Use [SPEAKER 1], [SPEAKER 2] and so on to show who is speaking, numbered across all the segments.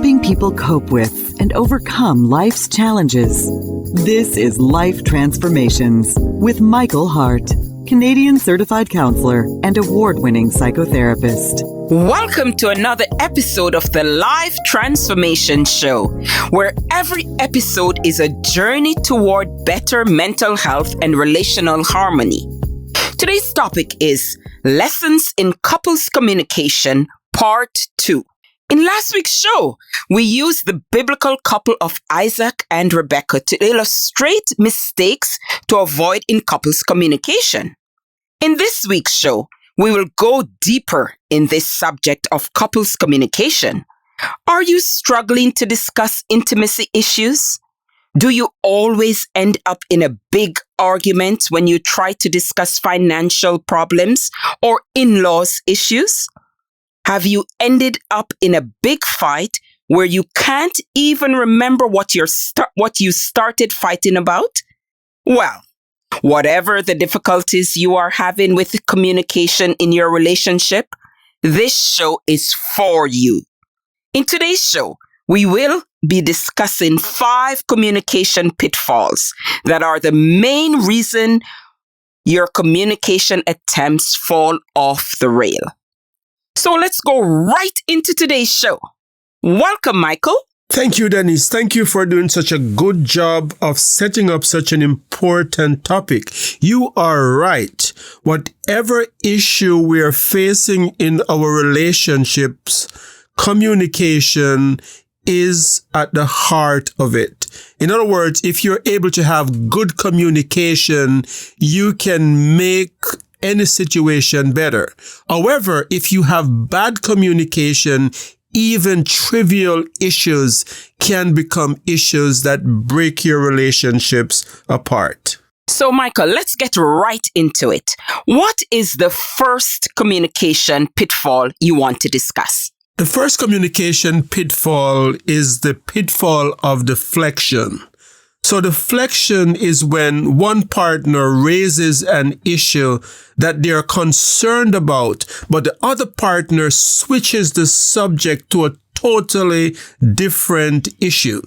[SPEAKER 1] helping people cope with and overcome life's challenges. This is Life Transformations with Michael Hart, Canadian certified counselor and award-winning psychotherapist.
[SPEAKER 2] Welcome to another episode of the Life Transformation Show, where every episode is a journey toward better mental health and relational harmony. Today's topic is Lessons in Couples Communication, Part 2. In last week's show, we used the biblical couple of Isaac and Rebecca to illustrate mistakes to avoid in couples communication. In this week's show, we will go deeper in this subject of couples communication. Are you struggling to discuss intimacy issues? Do you always end up in a big argument when you try to discuss financial problems or in-laws issues? Have you ended up in a big fight where you can't even remember what you started fighting about? Well, whatever the difficulties you are having with communication in your relationship, this show is for you. In today's show, we will be discussing 5 communication pitfalls that are the main reason your communication attempts fall off the rail. So let's go right into today's show. Welcome, Michael.
[SPEAKER 3] Thank you, Denise. Thank you for doing such a good job of setting up such an important topic. You are right. Whatever issue we are facing in our relationships, communication is at the heart of it. In other words, if you're able to have good communication, you can make any situation better. However, if you have bad communication, even trivial issues can become issues that break your relationships apart.
[SPEAKER 2] So, Michael, let's get right into it. What is the first communication pitfall you want to discuss?
[SPEAKER 3] The first communication pitfall is the pitfall of deflection. So deflection is when one partner raises an issue that they are concerned about, but the other partner switches the subject to a totally different issue.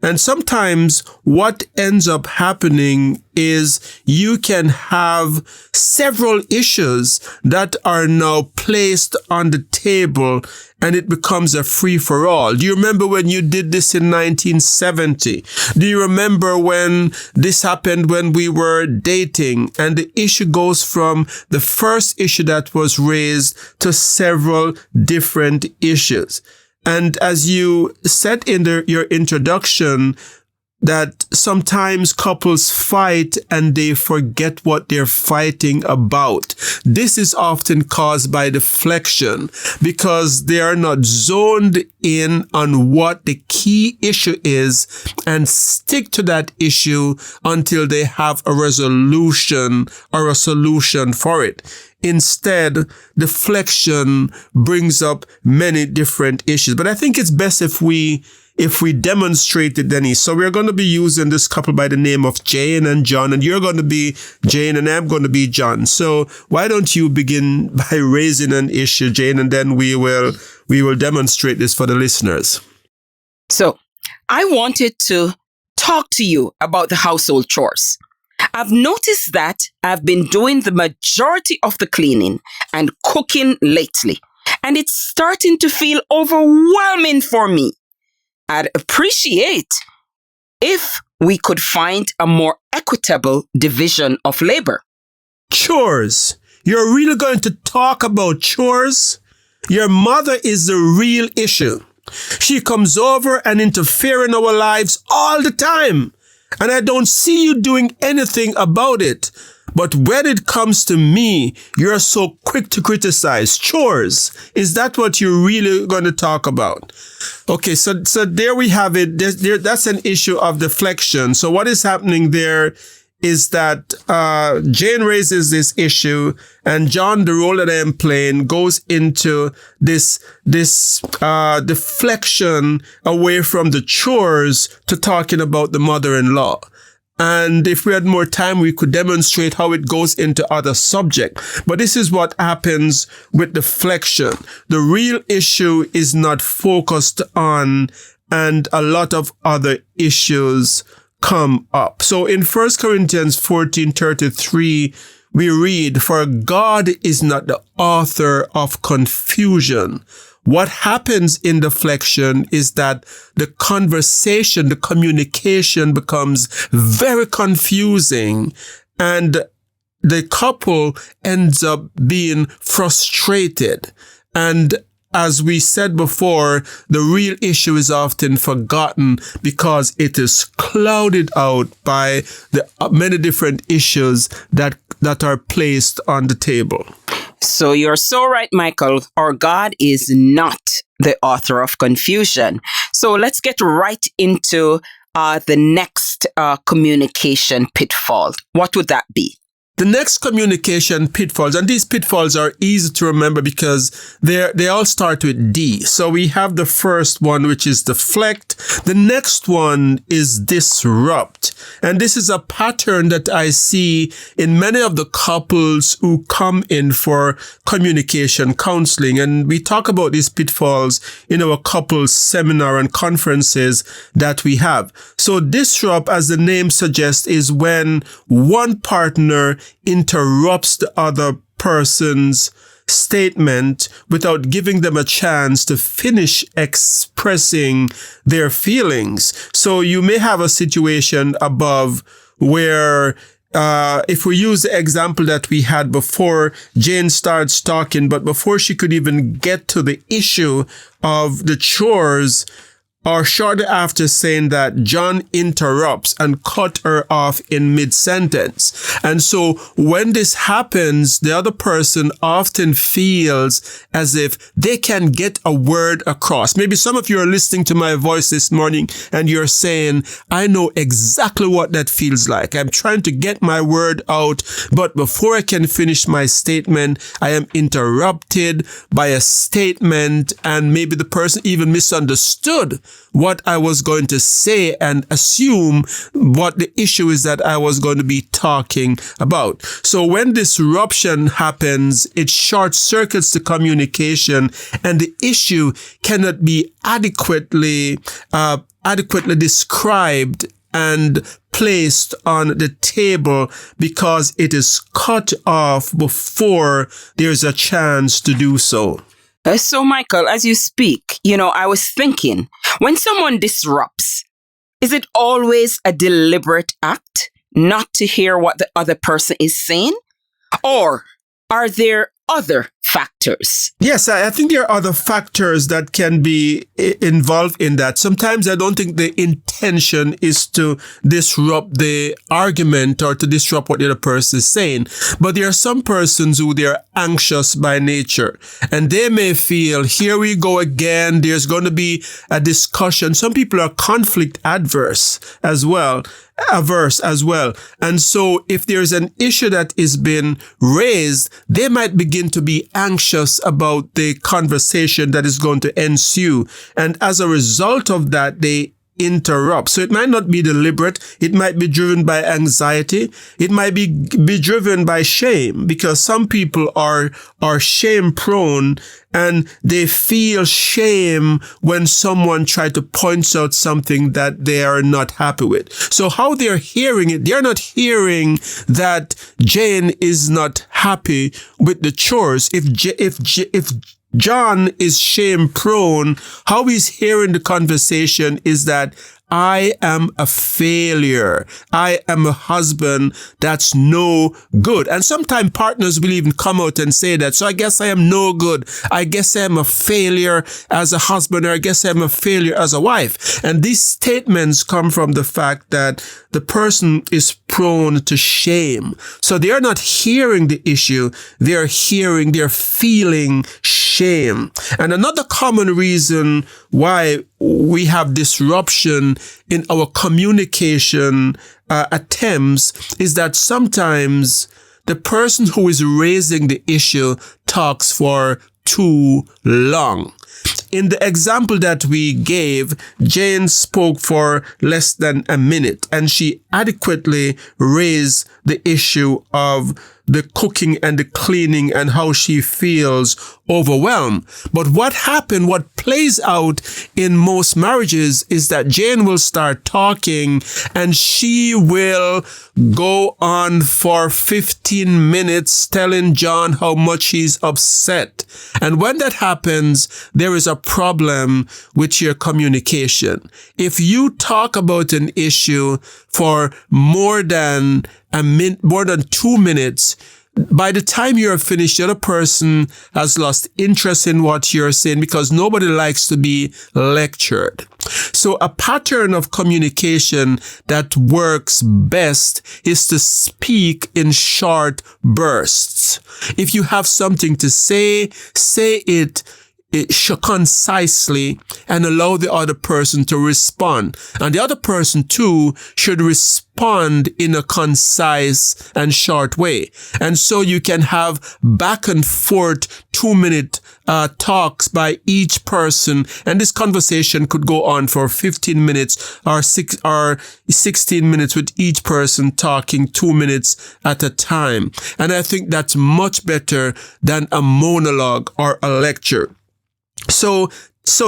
[SPEAKER 3] And sometimes what ends up happening is you can have several issues that are now placed on the table and it becomes a free-for-all. Do you remember when you did this in 1970? Do you remember when this happened when we were dating and the issue goes from the first issue that was raised to several different issues? And as you said in your introduction, that sometimes couples fight and they forget what they're fighting about. This is often caused by deflection because they are not zoned in on what the key issue is and stick to that issue until they have a resolution or a solution for it. Instead, deflection brings up many different issues. But I think it's best if we demonstrate it, Denise. So we're going to be using this couple by the name of Jane and John, and you're going to be Jane and I'm going to be John. So why don't you begin by raising an issue, Jane, and then we will demonstrate this for the listeners.
[SPEAKER 2] So I wanted to talk to you about the household chores. I've noticed that I've been doing the majority of the cleaning and cooking lately, and it's starting to feel overwhelming for me. I'd appreciate if we could find a more equitable division of labor.
[SPEAKER 3] Chores. You're really going to talk about chores? Your mother is the real issue. She comes over and interferes in our lives all the time. And I don't see you doing anything about it. But when it comes to me, you're so quick to criticize. Chores. Is that what you're really going to talk about? Okay, so there we have it. That's an issue of deflection. So what is happening there is that Jane raises this issue and John, the role that I am playing, goes into this deflection away from the chores to talking about the mother-in-law. And if we had more time, we could demonstrate how it goes into other subjects. But this is what happens with deflection. The real issue is not focused on, and a lot of other issues come up. So in 1 Corinthians 14:33, we read, "For God is not the author of confusion." What happens in deflection is that the conversation, the communication becomes very confusing, and the couple ends up being frustrated. And as we said before, the real issue is often forgotten because it is clouded out by the many different issues that are placed on the table.
[SPEAKER 2] So you're so right, Michael. Our God is not the author of confusion. So let's get right into the next communication pitfall. What would that be?
[SPEAKER 3] The next communication pitfalls, and these pitfalls are easy to remember because they all start with D. So we have the first one, which is deflect. The next one is disrupt. And this is a pattern that I see in many of the couples who come in for communication counseling. And we talk about these pitfalls in our couples seminar and conferences that we have. So disrupt, as the name suggests, is when one partner interrupts the other person's statement without giving them a chance to finish expressing their feelings. So you may have a situation above where if we use the example that we had before, Jane starts talking, but before she could even get to the issue of the chores, or shortly after saying that, John interrupts and cut her off in mid-sentence. And so when this happens, the other person often feels as if they can get a word across. Maybe some of you are listening to my voice this morning and you're saying, I know exactly what that feels like. I'm trying to get my word out, but before I can finish my statement, I am interrupted by a statement, and maybe the person even misunderstood what I was going to say and assume what the issue is that I was going to be talking about. So when disruption happens, it short circuits the communication, and the issue cannot be adequately described and placed on the table because it is cut off before there's a chance to do so.
[SPEAKER 2] So, Michael, as you speak, I was thinking, when someone disrupts, is it always a deliberate act not to hear what the other person is saying? Or are there other factors?
[SPEAKER 3] Yes, I think there are other factors that can be involved in that. Sometimes I don't think the intention is to disrupt the argument or to disrupt what the other person is saying. But there are some persons who they're anxious by nature, and they may feel, here we go again, there's going to be a discussion. Some people are conflict averse as well. And so if there's an issue that is being raised, they might begin to be anxious about the conversation that is going to ensue. And as a result of that, they interrupt. So it might not be deliberate. It might be driven by anxiety. It might be driven by shame, because some people are shame prone and they feel shame when someone tries to point out something that they are not happy with. So how they're hearing it, they're not hearing that Jane is not happy with the chores. If John is shame prone, how he's hearing the conversation is that I am a failure. I am a husband that's no good. And sometimes partners will even come out and say that. So I guess I am no good. I guess I am a failure as a husband, or I guess I am a failure as a wife. And these statements come from the fact that the person is prone to shame. So they are not hearing the issue. They're feeling shame. And another common reason why we have disruption in our communication attempts is that sometimes the person who is raising the issue talks for too long. in the example that we gave, Jane spoke for less than a minute, and she adequately raised the issue of the cooking and the cleaning and how she feels overwhelmed. But what plays out in most marriages is that Jane will start talking and she will go on for 15 minutes telling John how much he's upset. And when that happens, there is a problem with your communication. If you talk about an issue for more than 2 minutes, by the time you're finished, the other person has lost interest in what you're saying because nobody likes to be lectured. So a pattern of communication that works best is to speak in short bursts. If you have something to say it concisely and allow the other person to respond. And the other person too should respond in a concise and short way. And so you can have back and forth 2-minute talks by each person. And this conversation could go on for 15 minutes or 16 minutes with each person talking 2 minutes at a time. And I think that's much better than a monologue or a lecture. So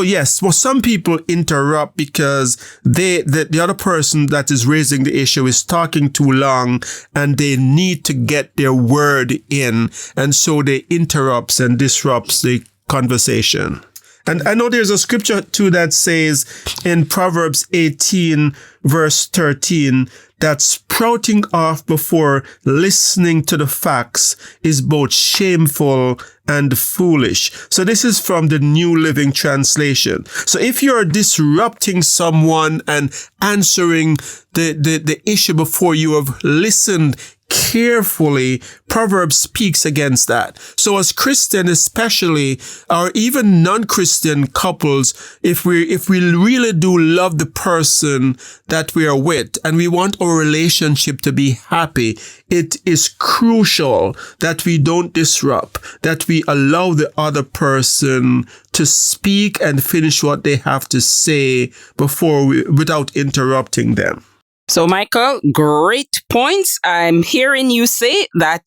[SPEAKER 3] yes, well, some people interrupt because the other person that is raising the issue is talking too long and they need to get their word in. And so they interrupts and disrupts the conversation. And I know there's a scripture too that says in Proverbs 18 verse 13 that sprouting off before listening to the facts is both shameful and foolish. So this is from the New Living Translation. So if you're disrupting someone and answering the issue before you have listened carefully, Proverbs speaks against that. So as Christian especially, or even non-Christian couples, if we really do love the person that we are with and we want our relationship to be happy, it is crucial that we don't disrupt, that we allow the other person to speak and finish what they have to say without interrupting them.
[SPEAKER 2] So, Michael, great points. I'm hearing you say that,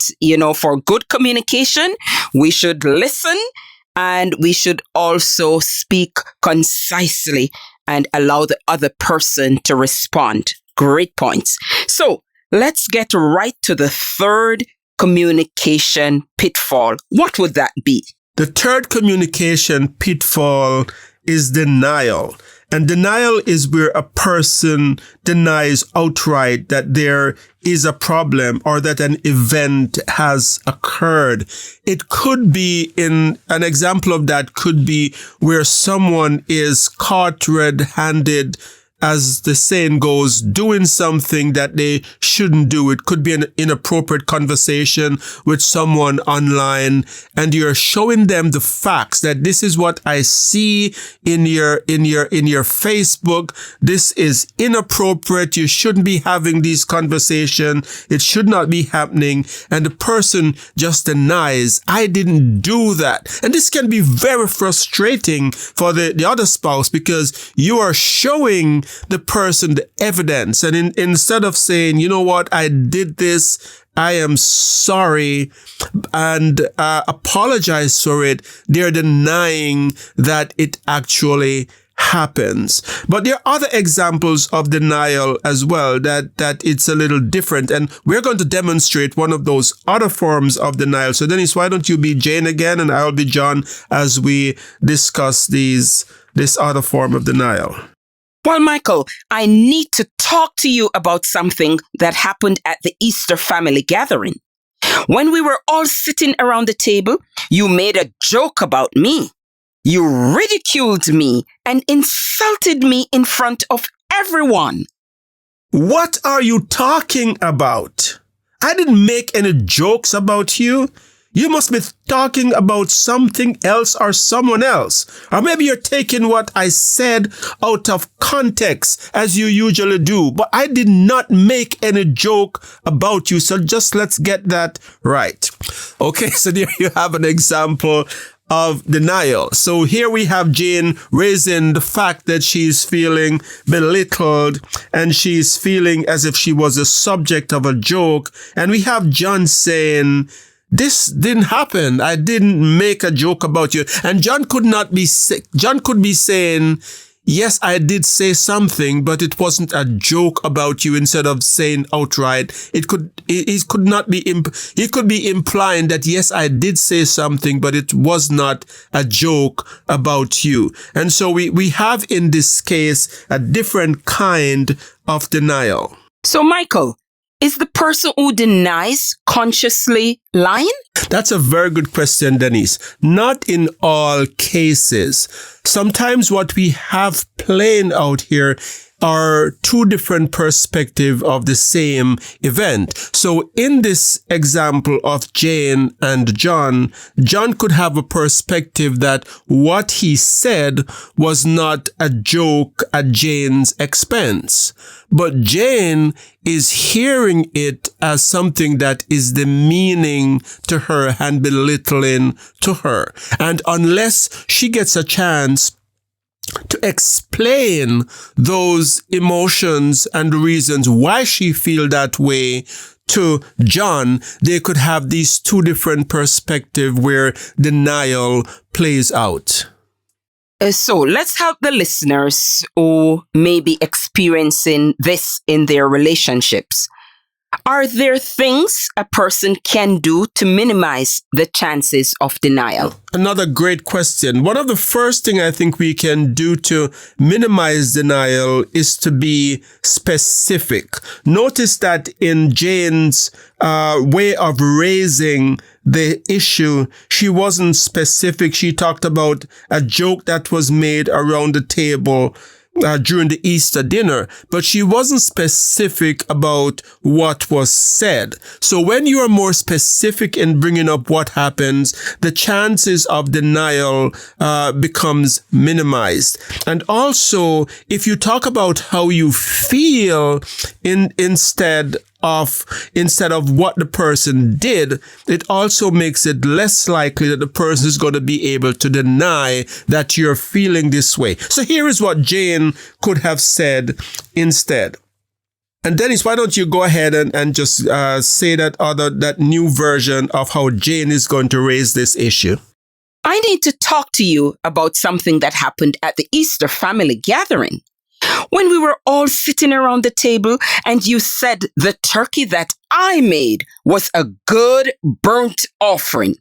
[SPEAKER 2] for good communication, we should listen and we should also speak concisely and allow the other person to respond. Great points. So, let's get right to the third communication pitfall. What would that be?
[SPEAKER 3] The third communication pitfall is denial. And denial is where a person denies outright that there is a problem or that an event has occurred. It could be an example of that could be where someone is caught red-handed, as the saying goes, doing something that they shouldn't do. It could be an inappropriate conversation with someone online, and you're showing them the facts that this is what I see in your Facebook. This is inappropriate. You shouldn't be having these conversations. It should not be happening. And the person just denies, I didn't do that. And this can be very frustrating for the other spouse because you are showing the person the evidence, and instead of saying, you know what, I did this, I am sorry, and apologize for it, they're denying that it actually happens. But there are other examples of denial as well that it's a little different, and we're going to demonstrate one of those other forms of denial. So Denise, why don't you be Jane again and I'll be John as we discuss this other form of denial.
[SPEAKER 2] Well, Michael, I need to talk to you about something that happened at the Easter family gathering. When we were all sitting around the table, you made a joke about me. You ridiculed me and insulted me in front of everyone.
[SPEAKER 3] What are you talking about? I didn't make any jokes about you. You must be talking about something else or someone else. Or maybe you're taking what I said out of context, as you usually do. But I did not make any joke about you. So just let's get that right. Okay, so there you have an example of denial. So here we have Jane raising the fact that she's feeling belittled and she's feeling as if she was a subject of a joke. And we have John saying, this didn't happen. I didn't make a joke about you. And John could be saying, yes, I did say something, but it wasn't a joke about you, instead of saying outright. He could be implying that, yes, I did say something, but it was not a joke about you. And so we have in this case a different kind of denial.
[SPEAKER 2] So, Michael, is the person who denies consciously lying?
[SPEAKER 3] That's a very good question, Denise. Not in all cases. Sometimes what we have playing out here are two different perspectives of the same event. So in this example of Jane and John, John could have a perspective that what he said was not a joke at Jane's expense. But Jane is hearing it as something that is demeaning to her and belittling to her. And unless she gets a chance to explain those emotions and reasons why she feels that way to John, they could have these two different perspectives where denial plays out.
[SPEAKER 2] So let's help the listeners who may be experiencing this in their relationships. Are there things a person can do to minimize the chances of denial?
[SPEAKER 3] Another great question. One of the first things I think we can do to minimize denial is to be specific. Notice that in Jane's way of raising the issue, she wasn't specific. She talked about a joke that was made around the table during the Easter dinner, but she wasn't specific about what was said. So when you are more specific in bringing up what happens, the chances of denial becomes minimized. And also, if you talk about how you feel instead of what the person did, it also makes it less likely that the person is going to be able to deny that you're feeling this way. So here is what Jane could have said instead. And Dennis, why don't you go ahead and just say that new version of how Jane is going to raise this issue?
[SPEAKER 2] I need to talk to you about something that happened at the Easter family gathering. When we were all sitting around the table and you said the turkey that I made was a good burnt offering,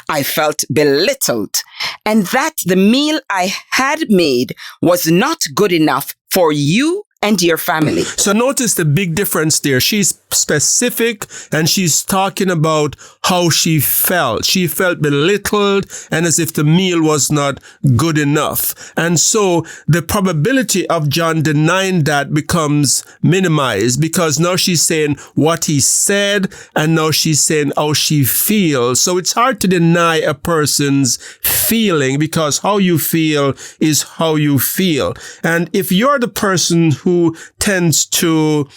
[SPEAKER 2] I felt belittled and that the meal I had made was not good enough for you and your family.
[SPEAKER 3] So notice the big difference there. She's specific and she's talking about how she felt. She felt belittled and as if the meal was not good enough. And so the probability of John denying that becomes minimized because now she's saying what he said and now she's saying how she feels. So it's hard to deny a person's feeling because how you feel is how you feel. And if you're the person who tends to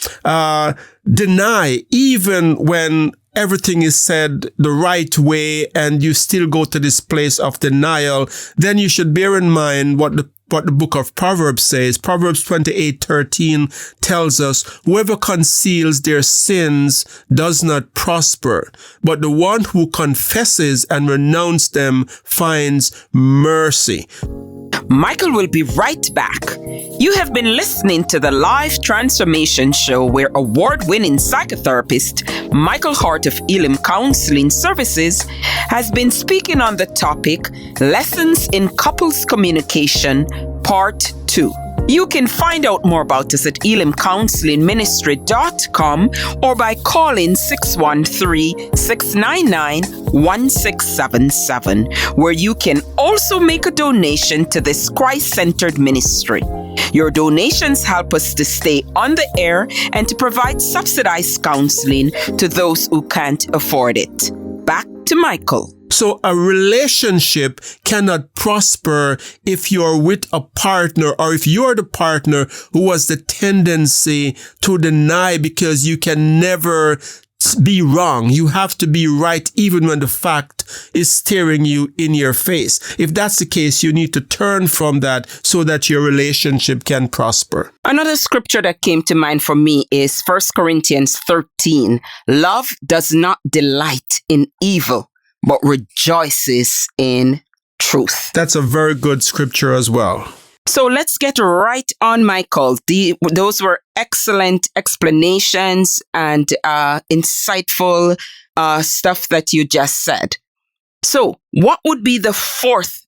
[SPEAKER 3] deny even when everything is said the right way and you still go to this place of denial, then you should bear in mind what the book of Proverbs says. Proverbs 28:13 tells us, whoever conceals their sins does not prosper, but the one who confesses and renounces them finds mercy.
[SPEAKER 2] Michael will be right back. You have been listening to the Life Transformation Show where award-winning psychotherapist Michael Hart of Elim Counseling Services has been speaking on the topic Lessons in Couples Communication, Part 2. You can find out more about us at elimcounselingministry.com or by calling 613-699-1677, where you can also make a donation to this Christ-centered ministry. Your donations help us to stay on the air and to provide subsidized counseling to those who can't afford it. Back to Michael.
[SPEAKER 3] So a relationship cannot prosper if you're with a partner or if you're the partner who has the tendency to deny because you can never be wrong. You have to be right even when the fact is staring you in your face. If that's the case, you need to turn from that so that your relationship can prosper.
[SPEAKER 2] Another scripture that came to mind for me is 1 Corinthians 13. Love does not delight in evil, but rejoices in truth.
[SPEAKER 3] That's a very good scripture as well.
[SPEAKER 2] So let's get right on, Michael. Those were excellent explanations and insightful stuff that you just said. So what would be the fourth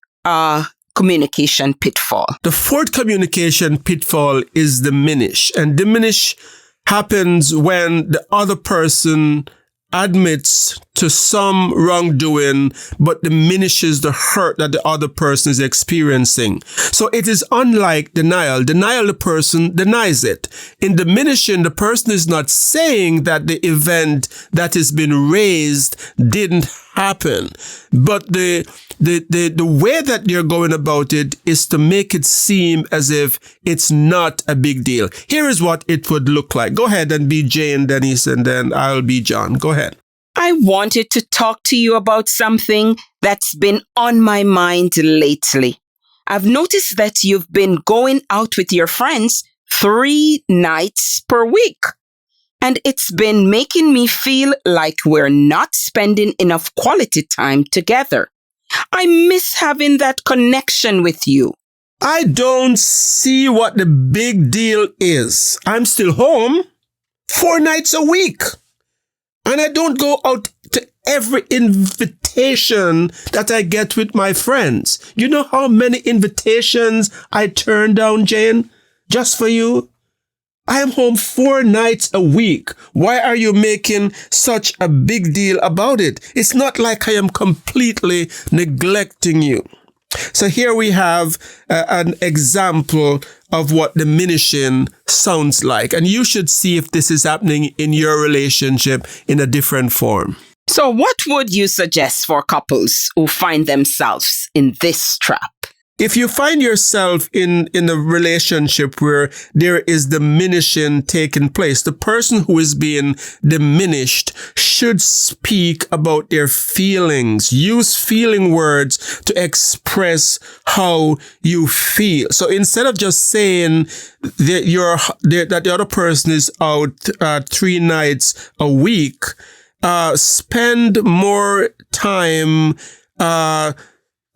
[SPEAKER 2] communication pitfall?
[SPEAKER 3] The fourth communication pitfall is diminish. And diminish happens when the other person admits to some wrongdoing, but diminishes the hurt that the other person is experiencing. So it is unlike denial. Denial, the person denies it. In diminishing, the person is not saying that the event that has been raised didn't happen. But the way that you're going about it is to make it seem as if it's not a big deal. Here is what it would look like. Go ahead and be Jane, Denise, and then I'll be John. Go ahead.
[SPEAKER 2] I wanted to talk to you about something that's been on my mind lately. I've noticed that you've been going out with your friends 3 nights per week. And it's been making me feel like we're not spending enough quality time together. I miss having that connection with you.
[SPEAKER 3] I don't see what the big deal is. I'm still home 4 nights a week. And I don't go out to every invitation that I get with my friends. You know how many invitations I turn down, Jane, just for you? I am home 4 nights a week. Why are you making such a big deal about it? It's not like I am completely neglecting you. So here we have an example of what diminishing sounds like. And you should see if this is happening in your relationship in a different form.
[SPEAKER 2] So what would you suggest for couples who find themselves in this trap?
[SPEAKER 3] If you find yourself in a relationship where there is diminishing taking place, the person who is being diminished should speak about their feelings. Use feeling words to express how you feel. So instead of just saying that the other person is out 3 nights a week, spend more time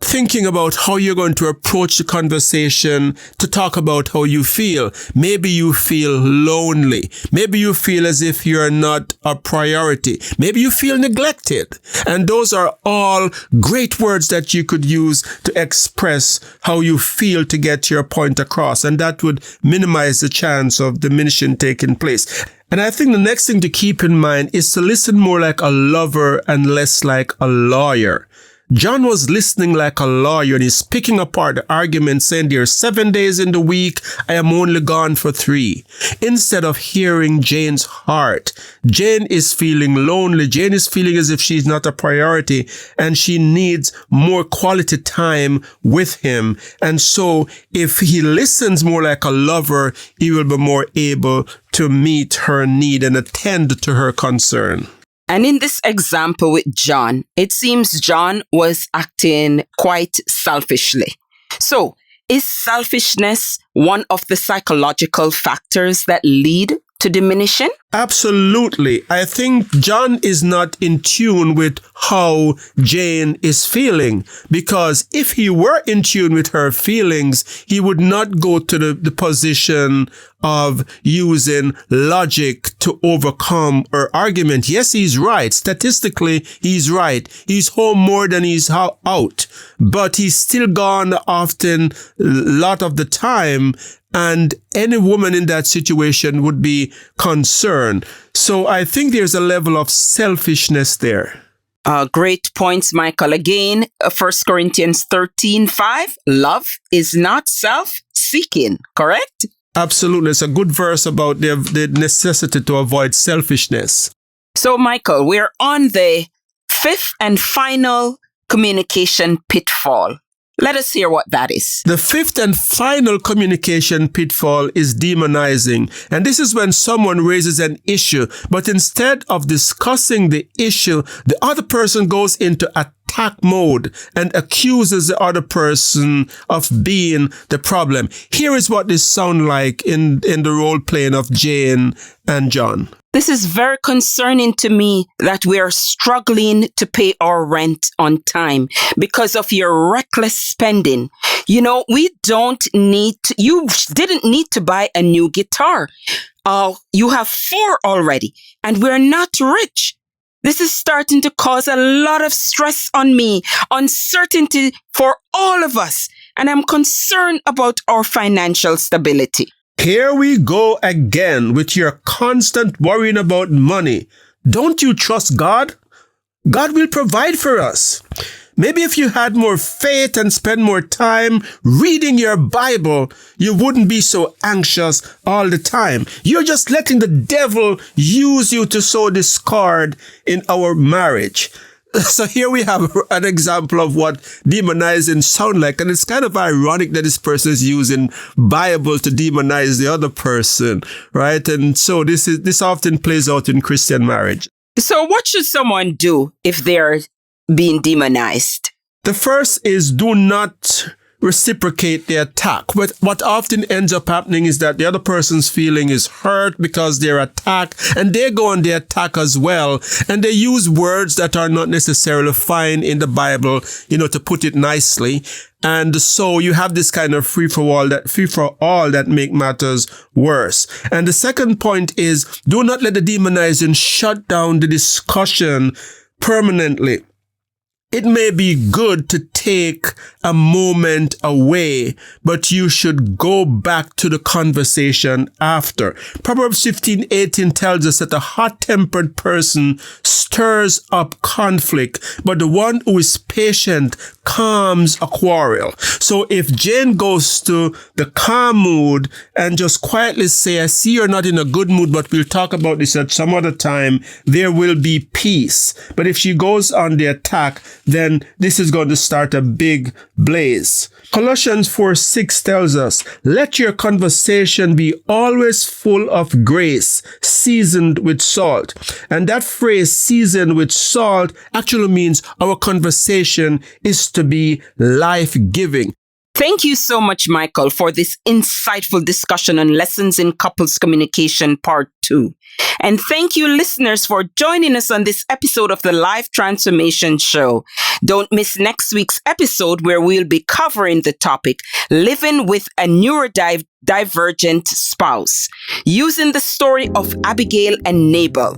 [SPEAKER 3] thinking about how you're going to approach the conversation to talk about how you feel. Maybe you feel lonely. Maybe you feel as if you're not a priority. Maybe you feel neglected. And those are all great words that you could use to express how you feel to get your point across. And that would minimize the chance of diminishing taking place. And I think the next thing to keep in mind is to listen more like a lover and less like a lawyer. John was listening like a lawyer and he's picking apart the argument saying there are 7 days in the week. I am only gone for 3. Instead of hearing Jane's heart, Jane is feeling lonely. Jane is feeling as if she's not a priority and she needs more quality time with him. And so if he listens more like a lover, he will be more able to meet her need and attend to her concern.
[SPEAKER 2] And in this example with John, it seems John was acting quite selfishly. So, is selfishness one of the psychological factors that lead to diminishing?
[SPEAKER 3] Absolutely. I think John is not in tune with how Jane is feeling, because if he were in tune with her feelings, he would not go to the position of using logic to overcome her argument. Yes, he's right. Statistically, he's right. He's home more than he's out, but he's still gone often a lot of the time. And any woman in that situation would be concerned. So I think there's a level of selfishness there.
[SPEAKER 2] Great points, Michael. Again, 1 Corinthians 13:5, love is not self-seeking, correct?
[SPEAKER 3] Absolutely. It's a good verse about the necessity to avoid selfishness.
[SPEAKER 2] So, Michael, we're on the 5th and final communication pitfall. Let us hear what that is.
[SPEAKER 3] The fifth and final communication pitfall is demonizing. And this is when someone raises an issue, but instead of discussing the issue, the other person goes into attack mode and accuses the other person of being the problem. Here is what this sounds like in the role playing of Jane and John.
[SPEAKER 2] This is very concerning to me that we are struggling to pay our rent on time because of your reckless spending. You know, you didn't need to buy a new guitar. You have 4 already, and we're not rich. This is starting to cause a lot of stress on me, uncertainty for all of us, and I'm concerned about our financial stability.
[SPEAKER 3] Here we go again with your constant worrying about money. Don't you trust God? God will provide for us. Maybe if you had more faith and spend more time reading your Bible, you wouldn't be so anxious all the time. You're just letting the devil use you to sow discord in our marriage. So here we have an example of what demonizing sound like. And it's kind of ironic that this person is using Bible to demonize the other person, right? And so this often plays out in Christian marriage.
[SPEAKER 2] So what should someone do if they're being demonized?
[SPEAKER 3] The first is do not reciprocate the attack. What often ends up happening is that the other person's feeling is hurt because they're attacked, and they go on the attack as well. And they use words that are not necessarily fine in the Bible, to put it nicely. And so you have this kind of free for all that make matters worse. And the second point is do not let the demonizing shut down the discussion permanently. It may be good to take a moment away, but you should go back to the conversation after. Proverbs 15:18 tells us that a hot-tempered person stirs up conflict, but the one who is patient calms a quarrel. So if Jane goes to the calm mood and just quietly say, I see you're not in a good mood, but we'll talk about this at some other time, there will be peace. But if she goes on the attack, then this is going to start a big blaze. Colossians 4:6 tells us, let your conversation be always full of grace, seasoned with salt. And that phrase, seasoned with salt, actually means our conversation is to be life-giving.
[SPEAKER 2] Thank you so much, Michael, for this insightful discussion on Lessons in Couples Communication Part 2. And thank you, listeners, for joining us on this episode of the Life Transformation Show. Don't miss next week's episode where we'll be covering the topic, Living with a Neurodivergent Spouse, using the story of Abigail and Nabal.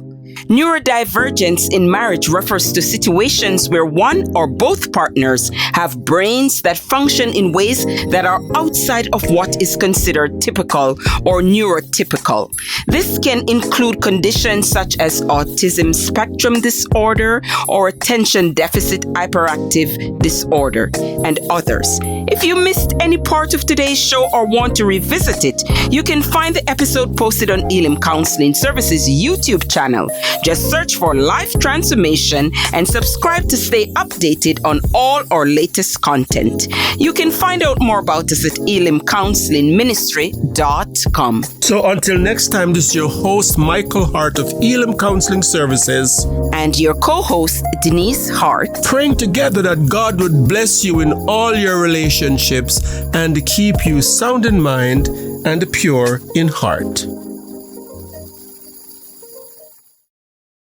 [SPEAKER 2] Neurodivergence in marriage refers to situations where one or both partners have brains that function in ways that are outside of what is considered typical or neurotypical. This can include conditions such as autism spectrum disorder or attention deficit hyperactive disorder, and others. If you missed any part of today's show or want to revisit it, you can find the episode posted on Elim Counseling Services YouTube channel. Just search for Life Transformation and subscribe to stay updated on all our latest content. You can find out more about us at elimcounselingministry.com.
[SPEAKER 3] So until next time, this is your host, Michael Hart of Elim Counseling Services.
[SPEAKER 2] And your co-host, Denise Hart.
[SPEAKER 3] Praying together that God would bless you in all your relationships and keep you sound in mind and pure in heart.